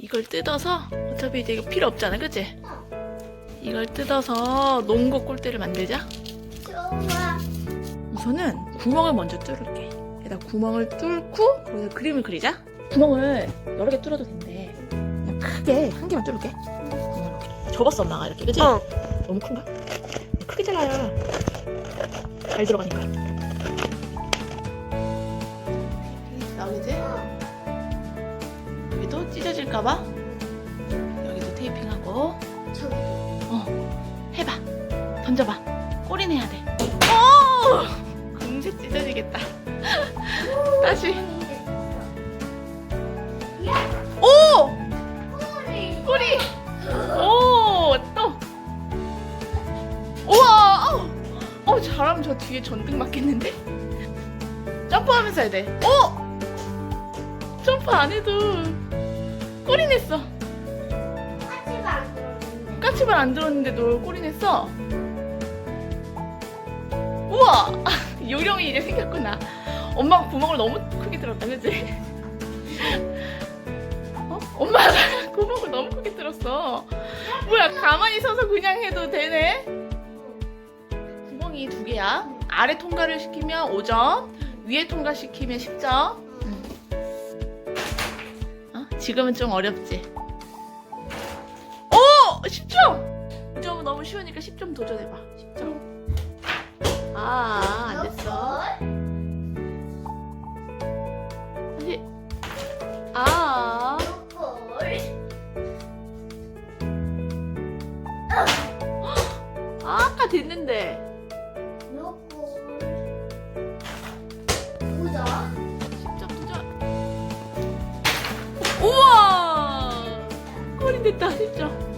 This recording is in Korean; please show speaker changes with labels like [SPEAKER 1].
[SPEAKER 1] 이걸 뜯어서 어차피 이제 이거 필요 없잖아, 그치? 이걸 뜯어서 농구 골대를 만들자.
[SPEAKER 2] 좋아.
[SPEAKER 1] 우선은 구멍을 먼저 뚫을게. 여기다 구멍을 뚫고 거기다 그림을 그리자. 구멍을 여러 개 뚫어도 된대. 그냥 크게 한 개만 뚫을게. 구멍을 이렇게 접었어, 엄마가 이렇게, 그치? 너무 큰가? 크게 잘라야 잘 들어가니까. 나오겠지? 여기도 찢어질까봐 여기도 테이핑하고.
[SPEAKER 2] 저기.
[SPEAKER 1] 해봐. 던져봐. 꼬리 내야 돼. 오! 금세 찢어지겠다. 다시. 오!
[SPEAKER 2] 꼬리.
[SPEAKER 1] 꼬리. 오! 또. 우와! 잘하면 저 뒤에 전등 맞겠는데? 점프하면서 해야 돼. 오! 점프 안 해도 꼬리 냈어.
[SPEAKER 2] 까치가 안 들어오는데.
[SPEAKER 1] 까치발 안 들었는데도 꼬리 냈어. 우와! 요령이 이제 생겼구나. 엄마가 구멍을 너무 크게 들었다, 그치? 엄마가 구멍을 너무 크게 들었어. 뭐야, 가만히 서서 그냥 해도 되네? 구멍이 두 개야. 아래 통과를 시키면 5점, 위에 통과시키면 10점. 지금은 좀 어렵지? 오! 10점! 9점은 너무 쉬우니까 10점 도전해봐. 10점. 안 됐어. 다시. 아까 됐는데.
[SPEAKER 2] 노골. 보자.
[SPEAKER 1] 10점 도전. 우와! 꼴이 됐다, 10점.